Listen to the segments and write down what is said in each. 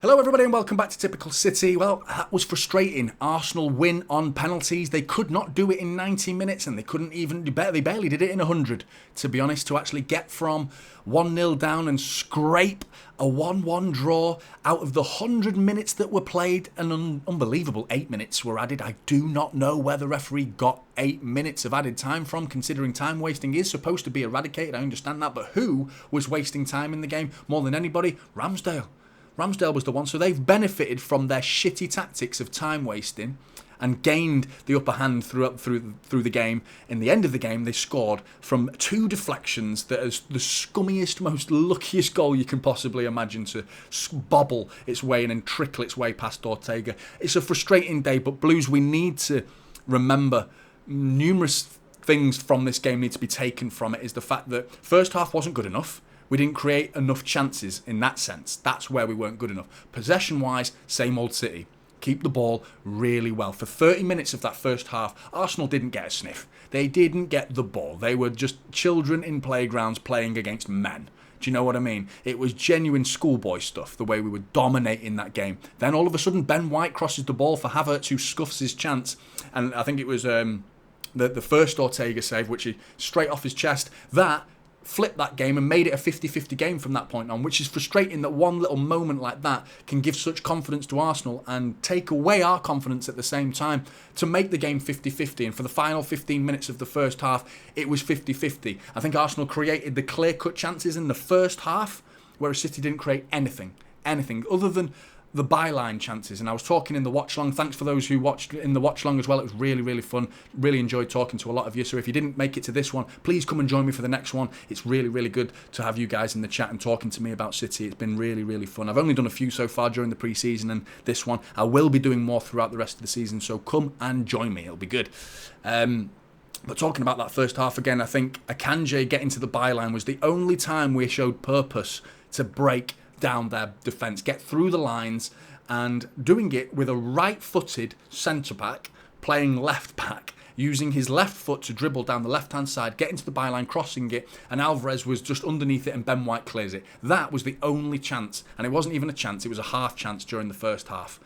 Hello everybody and welcome back to Typical City. Well, that was frustrating. Arsenal win on penalties. They could not do it in 90 minutes and they barely did it in 100, to be honest, to actually get from 1-0 down and scrape a 1-1 draw out of the 100 minutes that were played. An unbelievable 8 minutes were added. I do not know where the referee got 8 minutes of added time from, considering time wasting is supposed to be eradicated. I understand that, but who was wasting time in the game more than anybody? Ramsdale was the one, so they've benefited from their shitty tactics of time wasting and gained the upper hand through the game. In the end of the game, they scored from 2 deflections that is the scummiest, most luckiest goal you can possibly imagine to bobble its way in and trickle its way past Ortega. It's a frustrating day, but Blues, we need to remember numerous things from this game need to be taken from it. Is the fact that first half wasn't good enough. We didn't create enough chances in that sense. That's where we weren't good enough. Possession-wise, same old City. Keep the ball really well. For 30 minutes of that first half, Arsenal didn't get a sniff. They didn't get the ball. They were just children in playgrounds playing against men. Do you know what I mean? It was genuine schoolboy stuff, the way we were dominating that game. Then all of a sudden, Ben White crosses the ball for Havertz, who scuffs his chance. And I think it was the first Ortega save, which is straight off his chest. That flipped that game and made it a 50-50 game from that point on, which is frustrating that one little moment like that can give such confidence to Arsenal and take away our confidence at the same time to make the game 50-50. And for the final 15 minutes of the first half, it was 50-50. I think Arsenal created the clear-cut chances in the first half, whereas City didn't create anything other than the byline chances. And I was talking in the watch long. Thanks for those who watched in the watch long as well. It was really, really fun. Really enjoyed talking to a lot of you. So if you didn't make it to this one, please come and join me for the next one. It's really, really good to have you guys in the chat and talking to me about City. It's been really, really fun. I've only done a few so far during the pre-season, and this one I will be doing more throughout the rest of the season. So come and join me. It'll be good. But talking about that first half again, I think Akanji getting to the byline was the only time we showed purpose to break down their defence, get through the lines, and doing it with a right-footed centre-back playing left-back, using his left foot to dribble down the left-hand side, get into the byline, crossing it, and Alvarez was just underneath it and Ben White clears it. That was the only chance, and it wasn't even a chance, it was a half chance during the first half.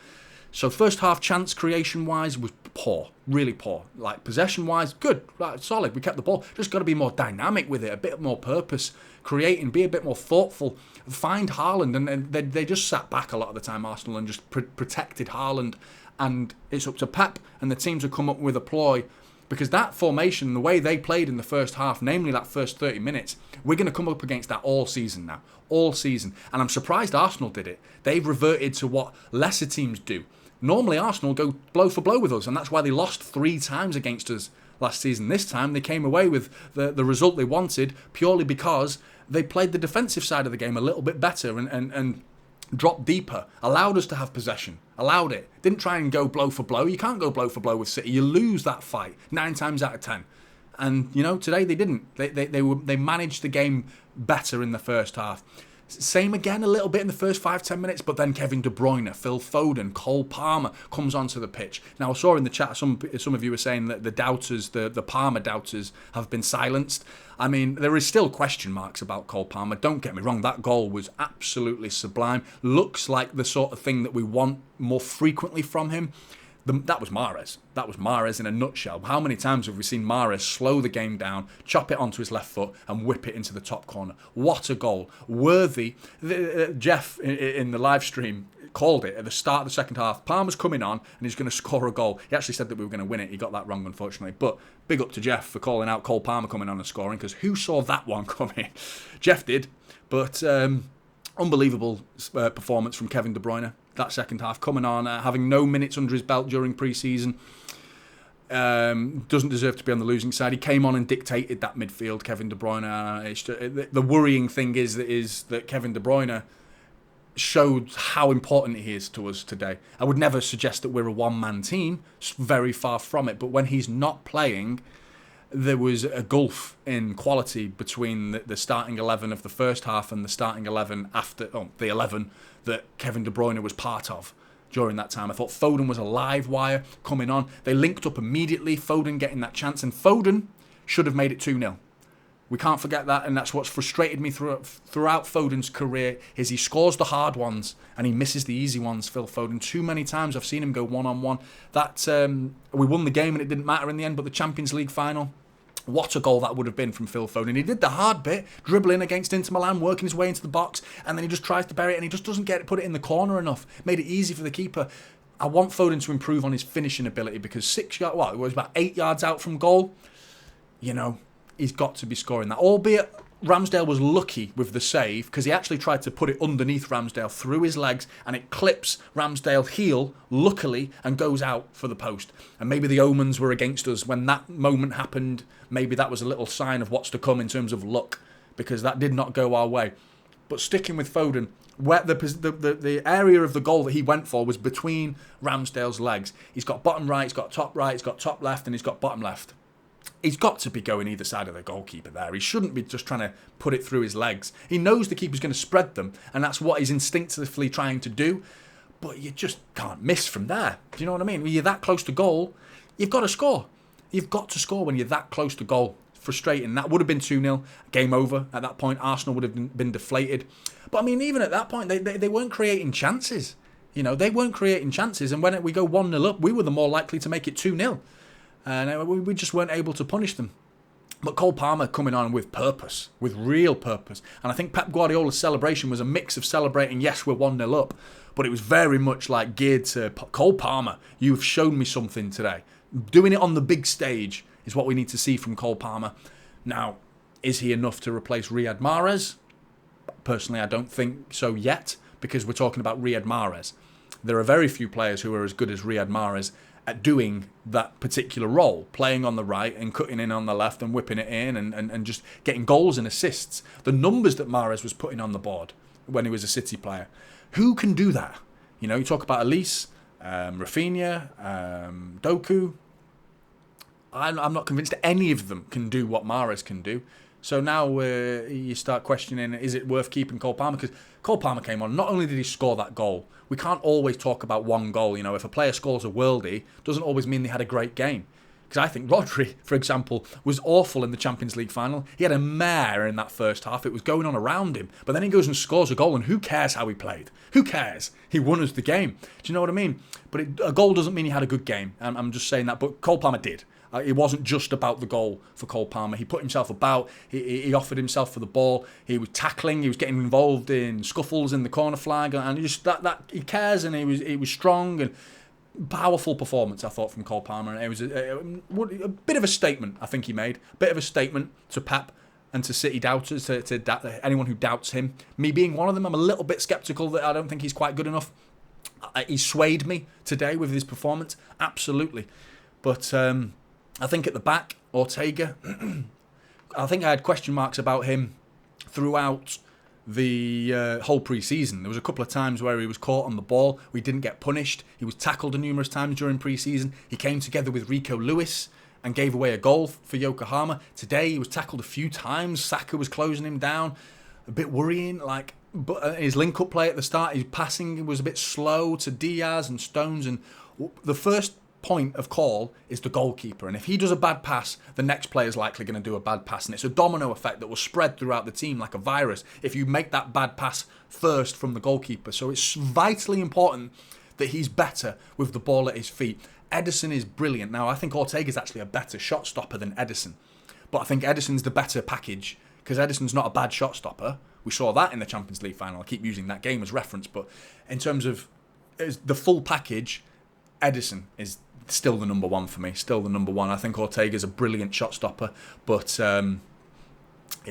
So first half chance creation-wise was poor, really poor. Like possession-wise, good, right, solid. We kept the ball. Just got to be more dynamic with it, a bit more purpose, creating, be a bit more thoughtful. Find Haaland, and they just sat back a lot of the time, Arsenal, and just protected Haaland. And it's up to Pep and the team to come up with a ploy, because that formation, the way they played in the first half, namely that first 30 minutes, we're going to come up against that all season now. All season. And I'm surprised Arsenal did it. They've reverted to what lesser teams do. Normally, Arsenal go blow for blow with us, and that's why they lost 3 times against us last season. This time, they came away with the result they wanted purely because they played the defensive side of the game a little bit better and dropped deeper, allowed us to have possession, allowed it. Didn't try and go blow for blow. You can't go blow for blow with City. You lose that fight 9 times out of 10. And, today they didn't. They managed the game better in the first half. Same again a little bit in the first 5-10 minutes, but then Kevin Debruyne, Phil Foden, Cole Palmer comes onto the pitch. Now, I saw in the chat some of you were saying that the doubters, the Palmer doubters, have been silenced. I mean, there is still question marks about Cole Palmer. Don't get me wrong, that goal was absolutely sublime. Looks like the sort of thing that we want more frequently from him. That was Mahrez. That was Mahrez in a nutshell. How many times have we seen Mahrez slow the game down, chop it onto his left foot and whip it into the top corner? What a goal. Worthy. Jeff in the live stream called it at the start of the second half. Palmer's coming on and he's going to score a goal. He actually said that we were going to win it. He got that wrong, unfortunately. But big up to Jeff for calling out Cole Palmer coming on and scoring, because who saw that one coming? Jeff did. But unbelievable performance from Kevin Debruyne. That second half, coming on, having no minutes under his belt during pre-season. Doesn't deserve to be on the losing side. He came on and dictated that midfield, Kevin De Bruyne. The worrying thing is that Kevin De Bruyne showed how important he is to us today. I would never suggest that we're a one-man team. It's very far from it. But when he's not playing, there was a gulf in quality between the starting 11 of the first half and the starting 11 after the 11 that Kevin De Bruyne was part of during that time. I thought Foden was a live wire coming on. They linked up immediately, Foden getting that chance, and Foden should have made it 2-0. We can't forget that, and that's what's frustrated me throughout Foden's career, is he scores the hard ones and he misses the easy ones, Phil Foden. Too many times I've seen him go one-on-one. We won the game and it didn't matter in the end, but the Champions League final, what a goal that would have been from Phil Foden. He did the hard bit, dribbling against Inter Milan, working his way into the box, and then he just tries to bury it and he just doesn't put it in the corner enough. Made it easy for the keeper. I want Foden to improve on his finishing ability, because it was about 8 yards out from goal. He's got to be scoring that. Albeit Ramsdale was lucky with the save, because he actually tried to put it underneath Ramsdale through his legs, and it clips Ramsdale's heel, luckily, and goes out for the post. And maybe the omens were against us when that moment happened. Maybe that was a little sign of what's to come in terms of luck, because that did not go our way. But sticking with Foden, where the area of the goal that he went for was between Ramsdale's legs. He's got bottom right, he's got top right, he's got top left, and he's got bottom left. He's got to be going either side of the goalkeeper there. He shouldn't be just trying to put it through his legs. He knows the keeper's going to spread them, and that's what he's instinctively trying to do. But you just can't miss from there. Do you know what I mean? When you're that close to goal, you've got to score. You've got to score when you're that close to goal. Frustrating. That would have been 2-0. Game over at that point. Arsenal would have been deflated. But I mean, even at that point, they weren't creating chances. They weren't creating chances. And when we go 1-0 up, we were the more likely to make it 2-0. And we just weren't able to punish them. But Cole Palmer coming on with purpose, with real purpose. And I think Pep Guardiola's celebration was a mix of celebrating, yes, we're 1-0 up, but it was very much like geared to Cole Palmer. You've shown me something today. Doing it on the big stage is what we need to see from Cole Palmer. Now, is he enough to replace Riyad Mahrez? Personally, I don't think so yet, because we're talking about Riyad Mahrez. There are very few players who are as good as Riyad Mahrez at doing that particular role, playing on the right and cutting in on the left and whipping it in and just getting goals and assists. The numbers that Mahrez was putting on the board when he was a City player. Who can do that? You talk about Elise, Rafinha, Doku. I'm not convinced any of them can do what Mahrez can do. So now you start questioning, is it worth keeping Cole Palmer? Because Cole Palmer came on, not only did he score that goal, we can't always talk about one goal. If a player scores a worldie, doesn't always mean they had a great game. Because I think Rodri, for example, was awful in the Champions League final. He had a mare in that first half. It was going on around him. But then he goes and scores a goal, and who cares how he played? Who cares? He won us the game. Do you know what I mean? But a goal doesn't mean he had a good game. I'm just saying that. But Cole Palmer did. It wasn't just about the goal for Cole Palmer. He put himself about. He offered himself for the ball. He was tackling. He was getting involved in scuffles in the corner flag, and just that he cares. And he was strong and powerful performance, I thought, from Cole Palmer. And it was a bit of a statement. I think he made a bit of a statement to Pep and to City doubters, to anyone who doubts him. Me being one of them, I'm a little bit sceptical that I don't think he's quite good enough. He swayed me today with his performance, absolutely, but. I think at the back, Ortega, I think I had question marks about him throughout the whole pre-season. There was a couple of times where he was caught on the ball. We didn't get punished. He was tackled numerous times during pre-season. He came together with Rico Lewis and gave away a goal for Yokohama. Today he was tackled a few times. Saka was closing him down. A bit worrying, but his link-up play at the start, his passing was a bit slow to Diaz and Stones, and the first point of call is the goalkeeper, and if he does a bad pass, the next player is likely going to do a bad pass, and it's a domino effect that will spread throughout the team like a virus if you make that bad pass first from the goalkeeper. So it's vitally important that he's better with the ball at his feet. Ederson is brilliant. Now, I think Ortega's actually a better shot stopper than Ederson, but I think Ederson's the better package, because Ederson's not a bad shot stopper. We saw that in the Champions League final. I keep using that game as reference, but in terms of the full package, Ederson is still the number one for me. Still the number one. I think Ortega's a brilliant shot stopper, but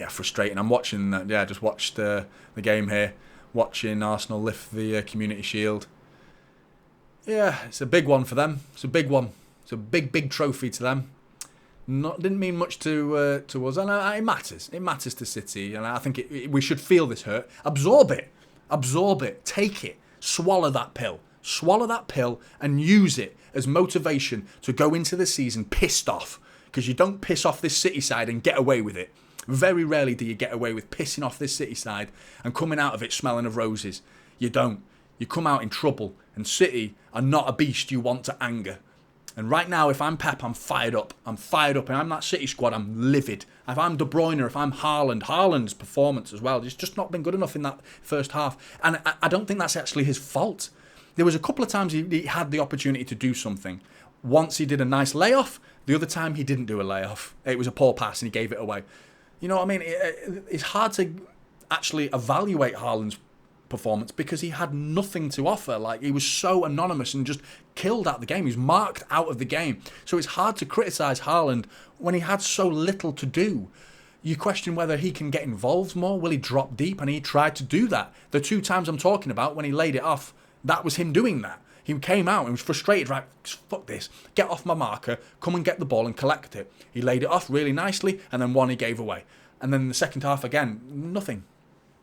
frustrating. I'm watching that. Yeah, just watched the game here. Watching Arsenal lift the Community Shield. Yeah, it's a big one for them. It's a big one. It's a big trophy to them. Didn't mean much to us, and it matters. It matters to City, and I think we should feel this hurt. Absorb it. Take it. Swallow that pill, and use it as motivation to go into the season pissed off, because you don't piss off this City side and get away with it. Very rarely do you get away with pissing off this City side and coming out of it smelling of roses. You don't. You come out in trouble, and City are not a beast you want to anger. And right now, if I'm Pep, I'm fired up. I'm fired up. And I'm that City squad, I'm livid. If I'm De Bruyne, if I'm Haaland's performance as well, it's just not been good enough in that first half. And I don't think that's actually his fault. There was a couple of times he had the opportunity to do something. Once he did a nice layoff. The other time he didn't do a layoff. It was a poor pass and he gave it away. You know what I mean? It's hard to actually evaluate Haaland's performance because he had nothing to offer. Like, he was so anonymous and just killed out the game. He was marked out of the game. So it's hard to criticise Haaland when he had so little to do. You question whether he can get involved more. Will he drop deep? And he tried to do that. The 2 times I'm talking about when he laid it off, that was him doing that. He came out and was frustrated, right, fuck this, get off my marker, come and get the ball and collect it. He laid it off really nicely, and then one he gave away. And then the second half again, nothing.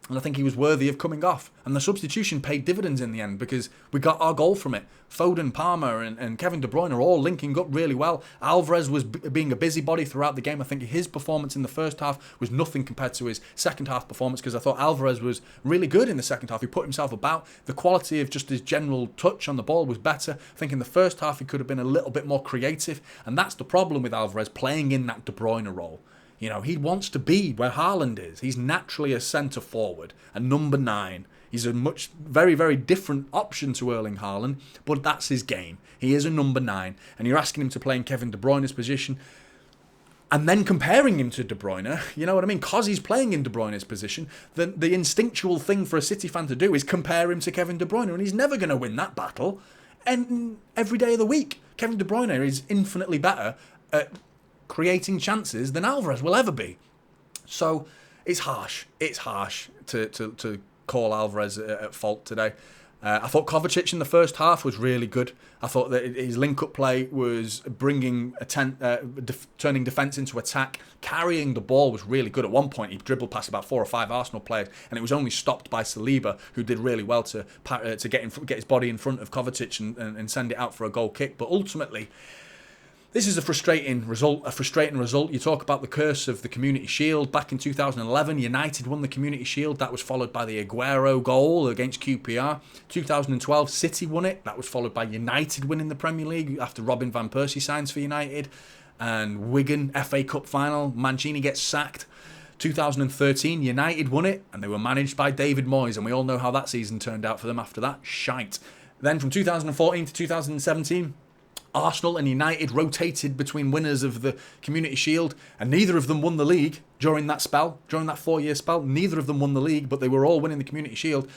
And I think he was worthy of coming off. And the substitution paid dividends in the end because we got our goal from it. Foden, Palmer and Kevin De Bruyne are all linking up really well. Alvarez was being a busybody throughout the game. I think his performance in the first half was nothing compared to his second half performance because I thought Alvarez was really good in the second half. He put himself about. The quality of just his general touch on the ball was better. I think in the first half he could have been a little bit more creative. And that's the problem with Alvarez playing in that De Bruyne role. You know, he wants to be where Haaland is. He's naturally a centre forward, a number 9. He's a very, very different option to Erling Haaland, but that's his game. He is a number 9, and you're asking him to play in Kevin De Bruyne's position, and then comparing him to De Bruyne, you know what I mean? Because he's playing in De Bruyne's position, the instinctual thing for a City fan to do is compare him to Kevin De Bruyne, and he's never going to win that battle. And every day of the week, Kevin De Bruyne is infinitely better at creating chances than Alvarez will ever be. So it's harsh. It's harsh to call Alvarez at fault today. I thought Kovacic in the first half was really good. I thought that his link-up play was bringing turning defence into attack. Carrying the ball was really good. At one point, he dribbled past about 4 or 5 Arsenal players, and it was only stopped by Saliba, who did really well to get his body in front of Kovacic and send it out for a goal kick. But ultimately, this is a frustrating result. You talk about the curse of the Community Shield. Back in 2011, United won the Community Shield. That was followed by the Aguero goal against QPR. 2012, City won it. That was followed by United winning the Premier League after Robin van Persie signs for United. And Wigan, FA Cup final, Mancini gets sacked. 2013, United won it, and they were managed by David Moyes. And we all know how that season turned out for them after that. Shite. Then from 2014 to 2017... Arsenal and United rotated between winners of the Community Shield, and neither of them won the league during that 4-year spell. Neither of them won the league, but they were all winning the Community Shield.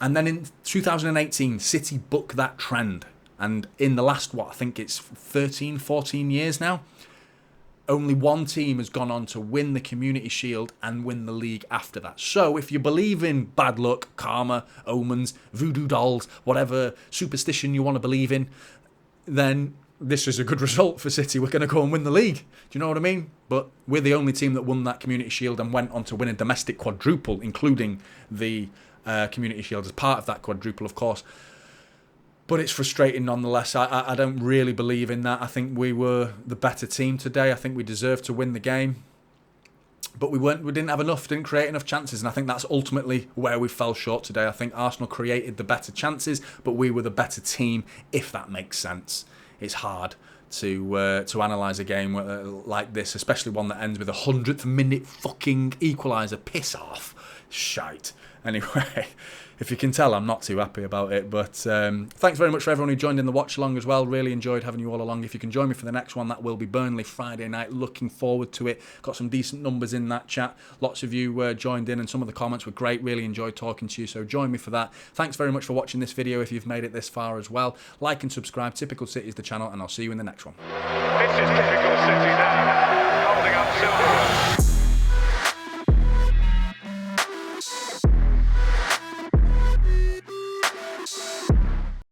And then in 2018, City bucked that trend. And in the last, I think it's 13, 14 years now, only one team has gone on to win the Community Shield and win the league after that. So if you believe in bad luck, karma, omens, voodoo dolls, whatever superstition you want to believe in, then this is a good result for City. We're going to go and win the league. Do you know what I mean? But we're the only team that won that Community Shield and went on to win a domestic quadruple, including the Community Shield as part of that quadruple, of course. But it's frustrating nonetheless. I don't really believe in that. I think we were the better team today. I think we deserved to win the game. But we didn't have enough, didn't create enough chances, and I think that's ultimately where we fell short today. I think Arsenal created the better chances, but we were the better team, if that makes sense. It's hard to analyse a game like this, especially one that ends with a 100th minute fucking equaliser. Piss off. Shite. Anyway, if you can tell, I'm not too happy about it. But thanks very much for everyone who joined in the watch along as well. Really enjoyed having you all along. If you can join me for the next one, that will be Burnley Friday night. Looking forward to it. Got some decent numbers in that chat. Lots of you joined in, and some of the comments were great. Really enjoyed talking to you, so join me for that. Thanks very much for watching this video if you've made it this far as well. Like and subscribe. Typical City is the channel, and I'll see you in the next one. This is Typical City now, holding up 2-0.